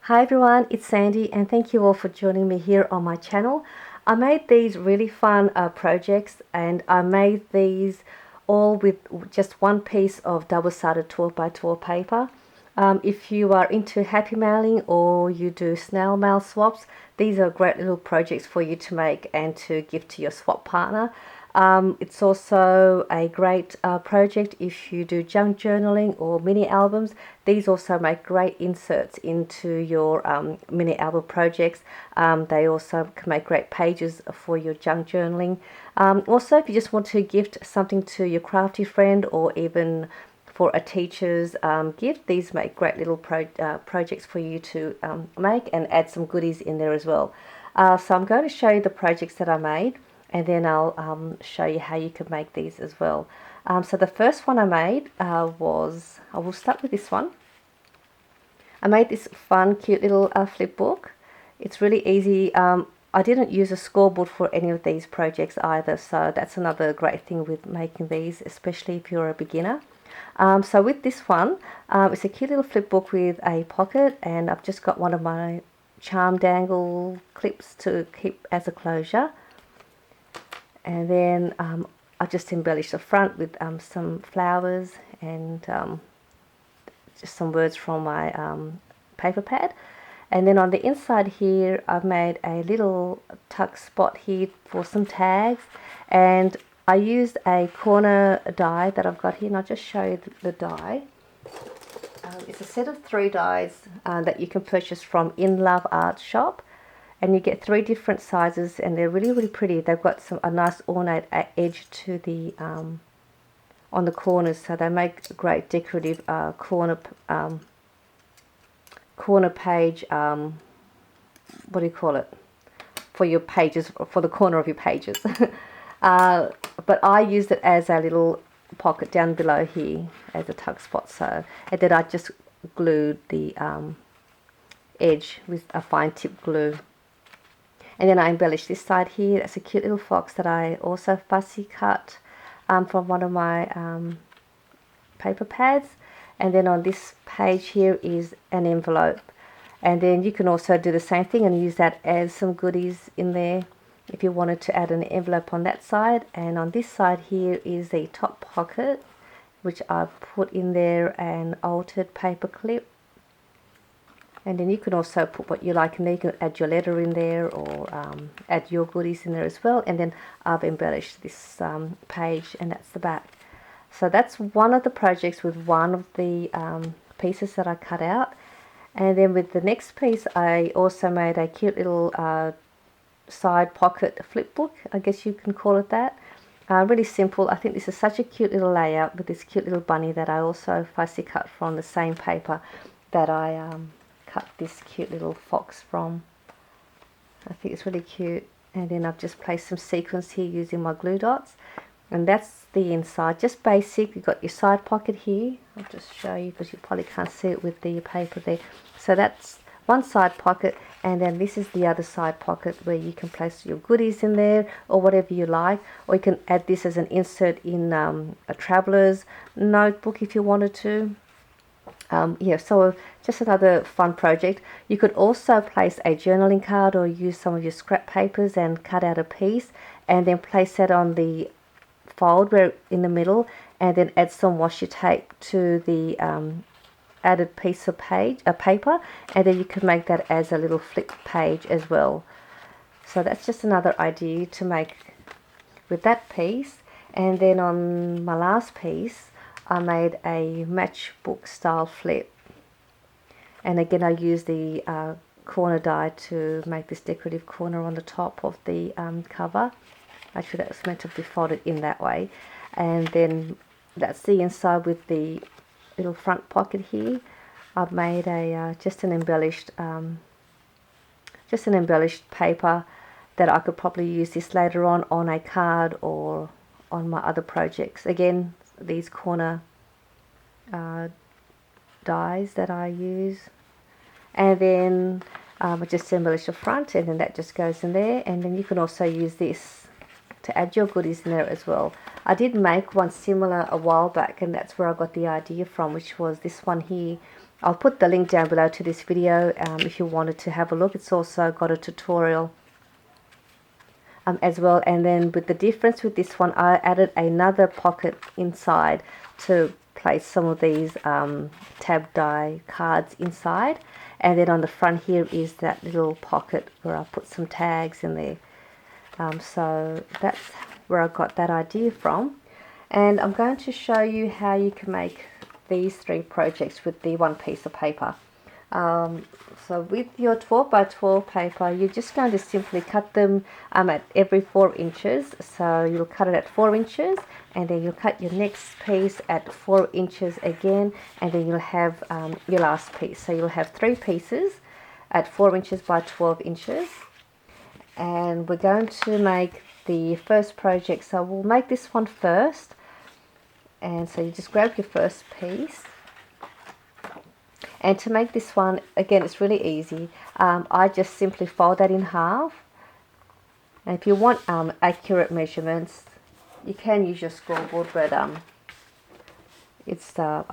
Hi everyone, it's Sandy and thank you all for joining me here on my channel. I made these really fun projects, and I made these all with just one piece of double-sided 12 by 12 paper. If you are into happy mailing or you do snail mail swaps, these are great little projects for you to make and to give to your swap partner. It's also a great project if you do junk journaling or mini albums. These also make great inserts into your mini album projects. They also can make great pages for your junk journaling. Also, if you just want to gift something to your crafty friend or even for a teacher's gift, these make great little projects for you to make and add some goodies in there as well. So I'm going to show you the projects that I made, and then I'll show you how you could make these as well. So the first one I made I will start with this one. I made this fun, cute little flip book. It's really easy. I didn't use a scoreboard for any of these projects either, so that's another great thing with making these, especially if you're a beginner. So with this one, it's a cute little flip book with a pocket, and I've just got one of my charm dangle clips to keep as a closure. And then I just embellished the front with some flowers and just some words from my paper pad. And then on the inside here, I've made a little tuck spot here for some tags, and I used a corner die that I've got here, and I'll just show you the die. It's a set of 3 dies that you can purchase from In Love Art Shop, and you get 3 different sizes, and they're really pretty. They've got a nice ornate edge to the on the corners, so they make a great decorative corner page. What do you call it? For your pages, for the corner of your pages. But I used it as a little pocket down below here as a tuck spot. So, and then I just glued the edge with a fine tip glue. And then I embellished this side here. That's a cute little fox that I also fussy cut from one of my paper pads. And then on this page here is an envelope. And then you can also do the same thing and use that as some goodies in there if you wanted to add an envelope on that side. And on this side here is the top pocket, which I've put in there an altered paper clip. And then you can also put what you like in there. You can add your letter in there or add your goodies in there as well. And then I've embellished this page, and that's the back. So that's one of the projects with one of the pieces that I cut out. And then with the next piece, I also made a cute little side pocket flip book, I guess you can call it that. Really simple. I think this is such a cute little layout with this cute little bunny that I also fussy cut from the same paper that I cut this cute little fox from. I think it's really cute. And then I've just placed some sequins here using my glue dots. And that's the inside, just basic. You've got your side pocket here. I'll just show you because you probably can't see it with the paper there. So that's one side pocket, and then this is the other side pocket where you can place your goodies in there or whatever you like. Or you can add this as an insert in a traveler's notebook if you wanted to. Yeah, so just another fun project. You could also place a journaling card or use some of your scrap papers and cut out a piece and then place that on the fold where in the middle, and then add some washi tape to the added piece of paper, and then you can make that as a little flip page as well. So that's just another idea to make with that piece. And then on my last piece, I made a matchbook style flip, and again I used the corner die to make this decorative corner on the top of the cover. Actually, that was meant to be folded in that way. And then that's the inside with the little front pocket here. I've made a just an embellished paper that I could probably use this later on a card or on my other projects. Again, these corner dies that I use. And then I just embellish the front, and then that just goes in there. And then you can also use this to add your goodies in there as well. I did make one similar a while back, and that's where I got the idea from, which was this one here. I'll put the link down below to this video if you wanted to have a look. It's also got a tutorial as well. And then with the difference with this one, I added another pocket inside to place some of these tab die cards inside. And then on the front here is that little pocket where I put some tags in there. So that's where I got that idea from. And I'm going to show you how you can make these 3 projects with the one piece of paper. So with your 12 by 12 paper, you're just going to simply cut them at every 4 inches. So you'll cut it at 4 inches, and then you'll cut your next piece at 4 inches again, and then you'll have your last piece. So you'll have 3 pieces at 4 inches by 12 inches. And we're going to make the first project. So we'll make this one first. And so you just grab your first piece. And to make this one, again, it's really easy. I just simply fold that in half. And if you want accurate measurements, you can use your scoreboard, but I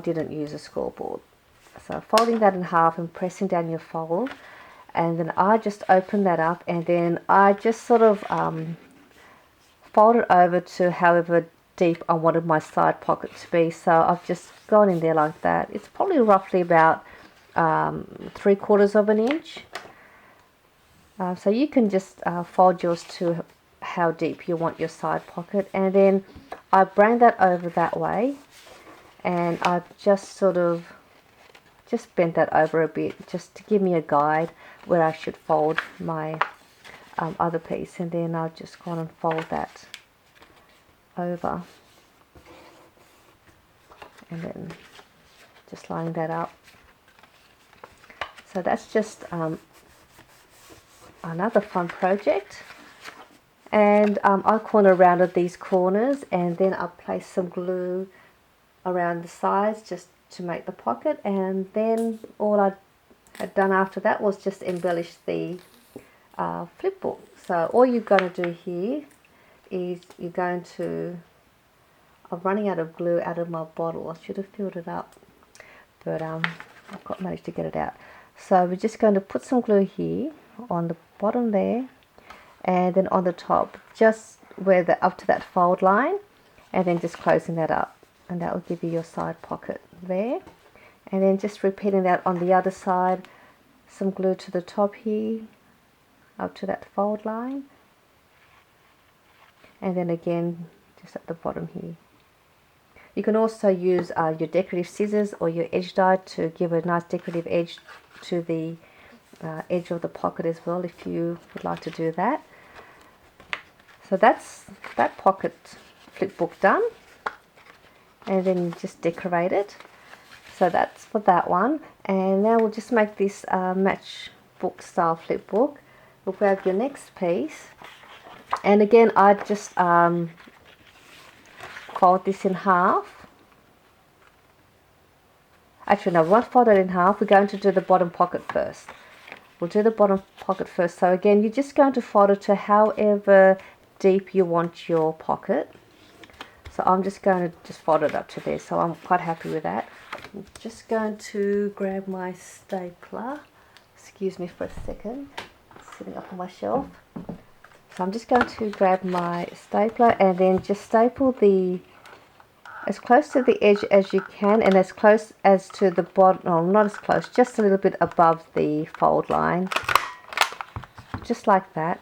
didn't use a scoreboard. So folding that in half and pressing down your fold, and then I just open that up, and then I just sort of fold it over to however deep I wanted my side pocket to be. So I've just gone in there like that. It's probably roughly about 3/4 of an inch. So you can just fold yours to how deep you want your side pocket, and then I bring that over that way, and I just sort of bent that over a bit just to give me a guide where I should fold my other piece, and then I'll just go on and fold that over, and then just line that up. So that's just another fun project. And I corner rounded these corners, and then I'll place some glue around the sides just to make the pocket. And then all I had done after that was just embellish the Flipbook. So all you're going to do here is you're going to, I'm running out of glue out of my bottle. I should have filled it up, but I've managed to get it out. So we're just going to put some glue here on the bottom there, and then on the top, just where up to that fold line, and then just closing that up, and that will give you your side pocket there. And then just repeating that on the other side, some glue to the top here, up to that fold line, and then again just at the bottom here. You can also use your decorative scissors or your edge die to give a nice decorative edge to the edge of the pocket as well, if you would like to do that. So that's that pocket Flipbook done, and then you just decorate it. So that's for that one. And now we'll just make this matchbook style Flipbook. We'll grab your next piece, and again I just fold this in half. Actually no, we won't fold it in half. We're going to do the bottom pocket first. We'll do the bottom pocket first. So again, you're just going to fold it to however deep you want your pocket. So I'm just going to just fold it up to there. So I'm quite happy with that. I'm just going to grab my stapler. Excuse me for a second. It's sitting up on my shelf. So I'm just going to grab my stapler and then just staple as close to the edge as you can, and as close as to the bottom, no, not as close, just a little bit above the fold line, just like that.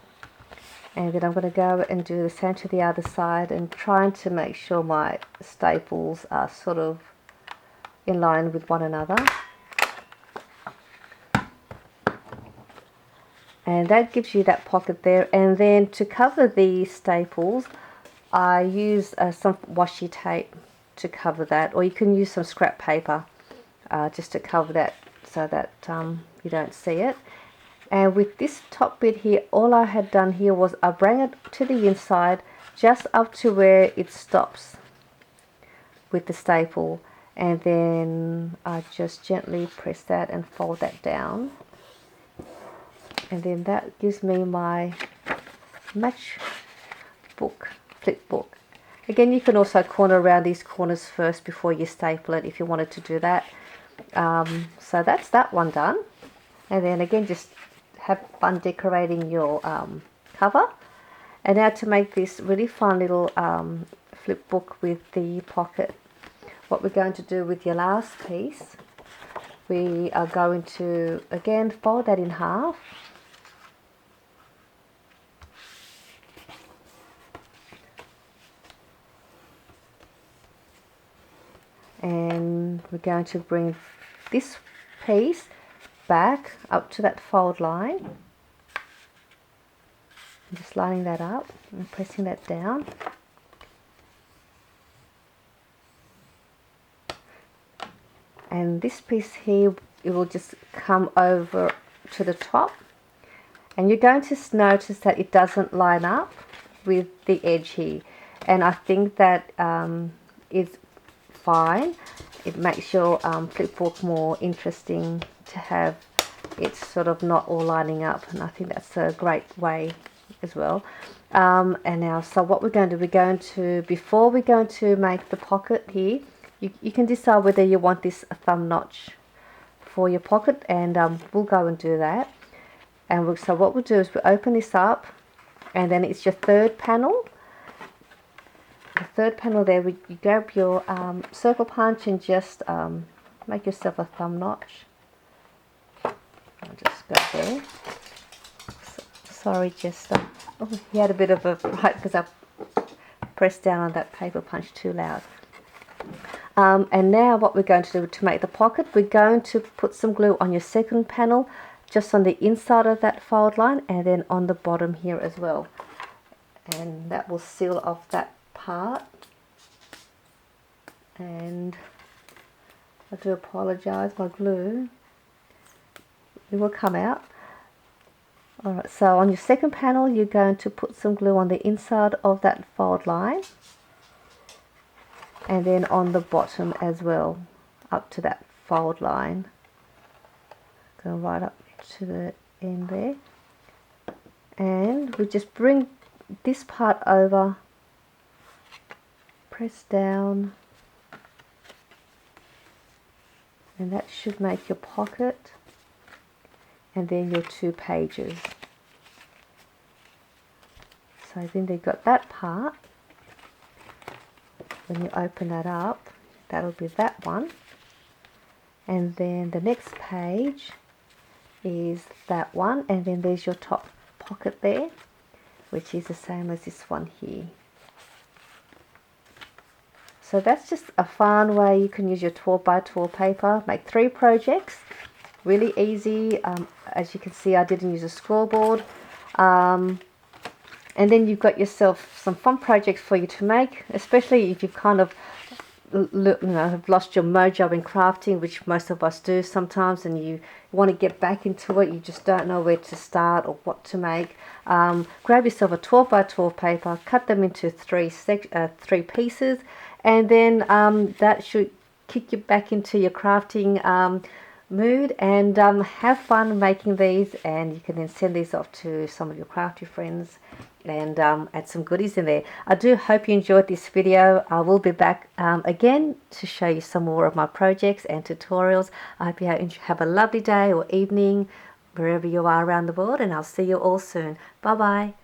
And then I'm going to go and do the same to the other side, and trying to make sure my staples are sort of in line with one another. And that gives you that pocket there. And then to cover the staples, I use some washi tape to cover that, or you can use some scrap paper just to cover that so that you don't see it. And with this top bit here, all I had done here was I bring it to the inside just up to where it stops with the staple, and then I just gently press that and fold that down, and then that gives me my Matchbook Flipbook. Again, you can also corner around these corners first before you staple it if you wanted to do that. So that's that one done. And then again, just have fun decorating your cover. And now to make this really fun little flip book with the pocket, what we're going to do with your last piece, we are going to again fold that in half. And we're going to bring this piece back up to that fold line. I'm just lining that up and pressing that down. And this piece here, it will just come over to the top. And you're going to notice that it doesn't line up with the edge here. And I think that is fine. It makes your flipbook more interesting to have it sort of not all lining up, and I think that's a great way as well. And now, so what we're going to do, before we're going to make the pocket here, you can decide whether you want this thumb notch for your pocket, and we'll go and do that. And so what we'll do is we'll open this up, and then it's your third panel. The third panel there, you grab your circle punch and just make yourself a thumb notch. I'll just go there. Sorry, Jester. Oh, he had a bit of a fright because I pressed down on that paper punch too loud. And now what we're going to do to make the pocket, we're going to put some glue on your second panel, just on the inside of that fold line, and then on the bottom here as well. And that will seal off that part. And I do apologize, my glue, it will come out. Alright, so on your second panel, you're going to put some glue on the inside of that fold line, and then on the bottom as well, up to that fold line. Go right up to the end there. And we just bring this part over, press down, and that should make your pocket, and then your 2 pages. So then they've got that part. When you open that up, that'll be that one. And then the next page is that one, and then there's your top pocket there, which is the same as this one here. So that's just a fun way you can use your 12 by 12 paper, make 3 projects, really easy. As you can see, I didn't use a scoreboard. And then you've got yourself some fun projects for you to make, especially if you've kind of have lost your mojo in crafting, which most of us do sometimes, and you want to get back into it, you just don't know where to start or what to make. Grab yourself a 12 by 12 paper, cut them into 3 pieces, and then that should kick you back into your crafting mood, and have fun making these. And you can then send these off to some of your crafty friends and add some goodies in there. I do hope you enjoyed this video. I will be back again to show you some more of my projects and tutorials. I hope you have a lovely day or evening wherever you are around the world, and I'll see you all soon. Bye bye.